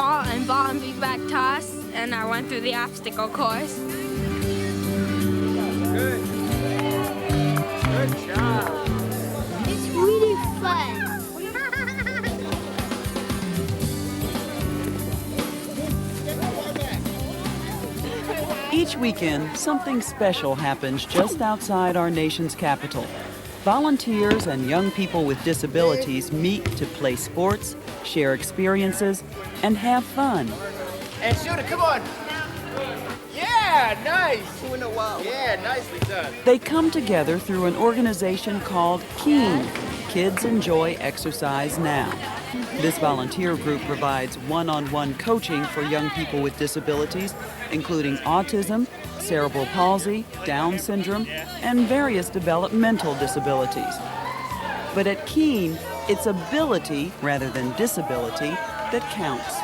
ball and big back toss, and I went through the obstacle course. Good. Good job. It's really fun. Each weekend, something special happens just outside our nation's capital. Volunteers and young people with disabilities meet to play sports, share experiences, and have fun. And shoot it, come on. Yeah, nice. 2 in a row. Yeah, nicely done. They come together through an organization called KEEN, Kids Enjoy Exercise Now. This volunteer group provides one-on-one coaching for young people with disabilities, including autism, cerebral palsy, Down syndrome, and various developmental disabilities. But at KEEN, it's ability rather than disability that counts.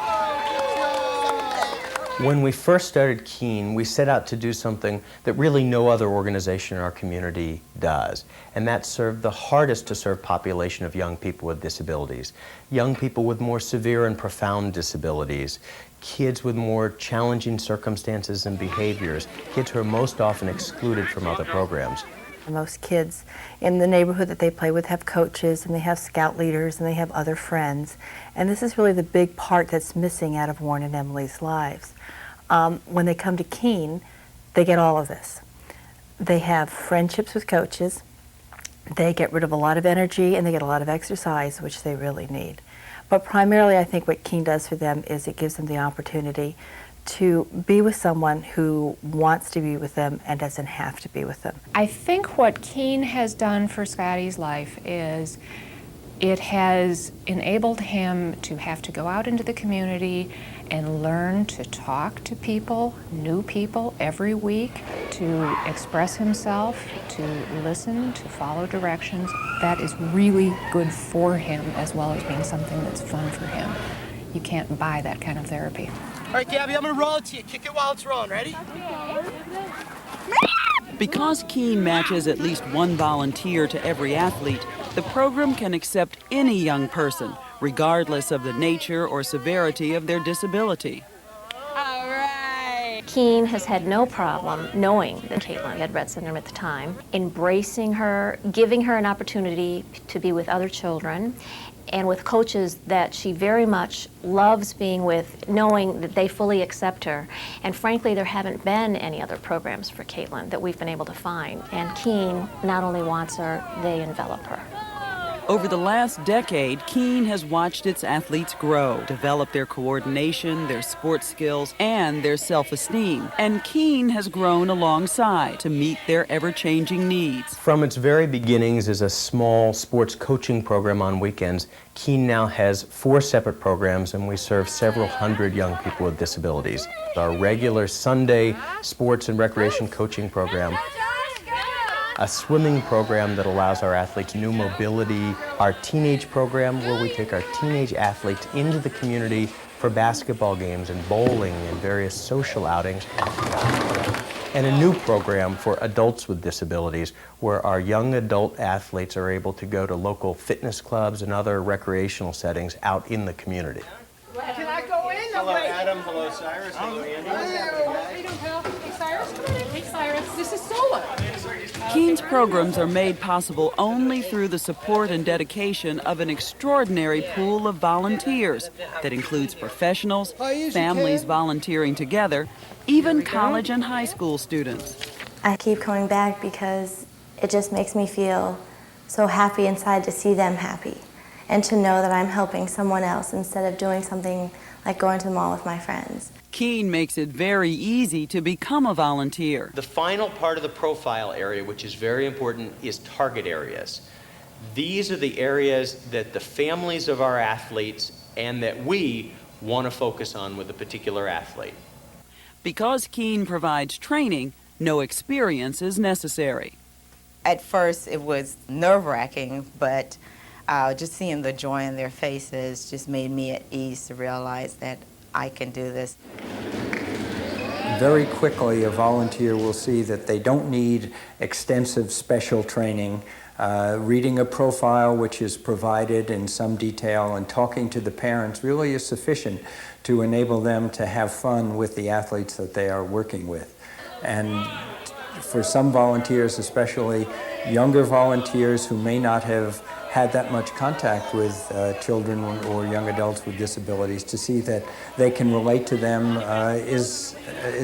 When we first started KEEN, we set out to do something that really no other organization in our community does, and that served the hardest to serve population of young people with disabilities. Young people with more severe and profound disabilities, kids with more challenging circumstances and behaviors, kids who are most often excluded from other programs. Most kids in the neighborhood that they play with have coaches, and they have scout leaders, and they have other friends. And this is really the big part that's missing out of Warren and Emily's lives. When they come to KEEN, they get all of this. They have friendships with coaches, they get rid of a lot of energy, and they get a lot of exercise, which they really need. But primarily, I think what KEEN does for them is it gives them the opportunity to be with someone who wants to be with them and doesn't have to be with them. I think what KEEN has done for Scotty's life is it has enabled him to have to go out into the community and learn to talk to people, new people, every week, to express himself, to listen, to follow directions. That is really good for him, as well as being something that's fun for him. You can't buy that kind of therapy. All right, Gabby, I'm gonna roll it to you. Kick it while it's rolling. Ready? Because KEEN matches at least one volunteer to every athlete, the program can accept any young person, regardless of the nature or severity of their disability. All right. KEEN has had no problem knowing that Caitlin had Rett syndrome at the time, embracing her, giving her an opportunity to be with other children, and with coaches that she very much loves being with, knowing that they fully accept her. And frankly, there haven't been any other programs for Caitlin that we've been able to find. And KEEN not only wants her, they envelop her. Over the last decade, KEEN has watched its athletes grow, develop their coordination, their sports skills, and their self-esteem. And KEEN has grown alongside to meet their ever-changing needs. From its very beginnings as a small sports coaching program on weekends, KEEN now has 4 separate programs, and we serve several hundred young people with disabilities. Our regular Sunday sports and recreation coaching program, a swimming program that allows our athletes new mobility, our teenage program where we take our teenage athletes into the community for basketball games and bowling and various social outings, and a new program for adults with disabilities where our young adult athletes are able to go to local fitness clubs and other recreational settings out in the community. Can I go in? Hello, Adam. Hello, Cyrus. Hello, Andy. How you doing, pal? Hey, Cyrus. Come on in. Hey, Cyrus. This is Sola. KEEN's programs are made possible only through the support and dedication of an extraordinary pool of volunteers that includes professionals, families volunteering together, even college and high school students. I keep coming back because it just makes me feel so happy inside to see them happy and to know that I'm helping someone else instead of doing something like going to the mall with my friends. KEEN makes it very easy to become a volunteer. The final part of the profile area, which is very important, is target areas. These are the areas that the families of our athletes and that we want to focus on with a particular athlete. Because KEEN provides training, no experience is necessary. At first it was nerve-wracking, but just seeing the joy in their faces just made me at ease to realize that I can do this. Very quickly, a volunteer will see that they don't need extensive special training. Reading a profile which is provided in some detail and talking to the parents really is sufficient to enable them to have fun with the athletes that they are working with. And for some volunteers, especially younger volunteers who may not have had that much contact with children or young adults with disabilities, to see that they can relate to them is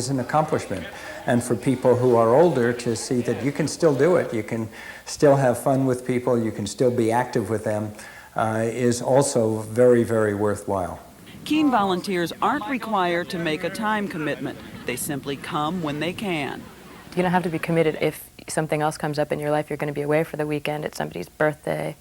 an accomplishment. And for people who are older, to see that you can still do it, you can still have fun with people, you can still be active with them, is also very, very worthwhile. Keen volunteers aren't required to make a time commitment. They simply come when they can. You don't have to be committed. If something else comes up in your life, you're going to be away for the weekend, it's somebody's birthday.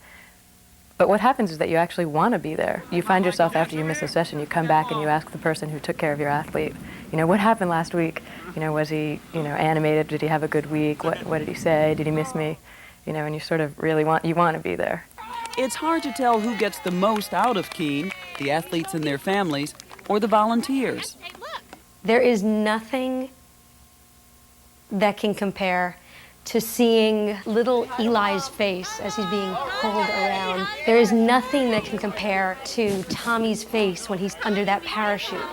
But what happens is that you actually want to be there. You find yourself, after you miss a session, you come back and you ask the person who took care of your athlete, what happened last week? Was he, animated? Did he have a good week? What did he say? Did he miss me? And you sort of really want to be there. It's hard to tell who gets the most out of Keen, the athletes and their families, or the volunteers. There is nothing that can compare to seeing little Eli's face as he's being pulled around. There is nothing that can compare to Tommy's face when he's under that parachute,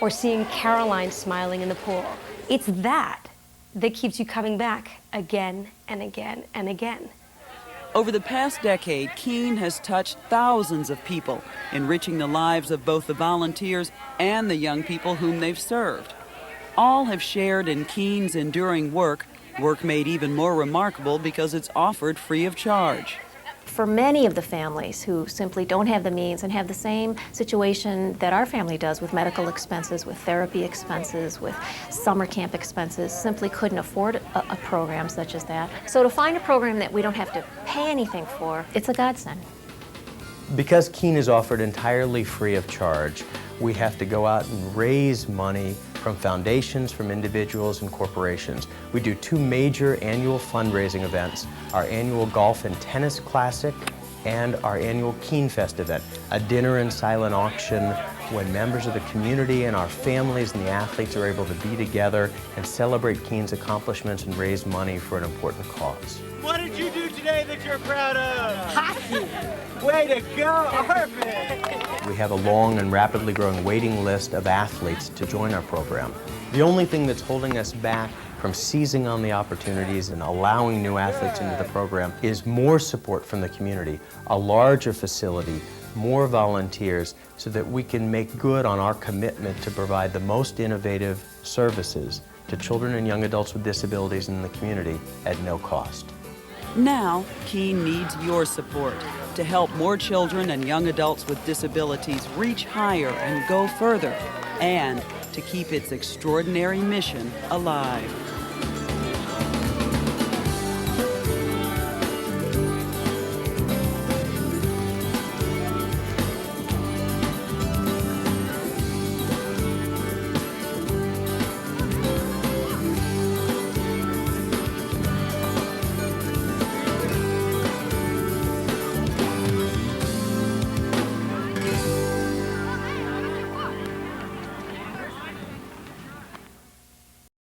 or seeing Caroline smiling in the pool. It's that keeps you coming back again and again and again. Over the past decade, Keen has touched thousands of people, enriching the lives of both the volunteers and the young people whom they've served. All have shared in Keen's enduring work made even more remarkable because it's offered free of charge. For many of the families who simply don't have the means and have the same situation that our family does with medical expenses, with therapy expenses, with summer camp expenses, simply couldn't afford a program such as that. So to find a program that we don't have to pay anything for, it's a godsend. Because Keen is offered entirely free of charge, we have to go out and raise money from foundations, from individuals and corporations. We do 2 major annual fundraising events, our annual Golf and Tennis Classic and our annual Keen Fest event, a dinner and silent auction when members of the community and our families and the athletes are able to be together and celebrate Keen's accomplishments and raise money for an important cause. What did you do today that you're proud of? Hockey! Way to go! Perfect! We have a long and rapidly growing waiting list of athletes to join our program. The only thing that's holding us back from seizing on the opportunities and allowing new athletes into the program is more support from the community, a larger facility, more volunteers, so that we can make good on our commitment to provide the most innovative services to children and young adults with disabilities in the community at no cost. Now, Keen needs your support to help more children and young adults with disabilities reach higher and go further, and to keep its extraordinary mission alive.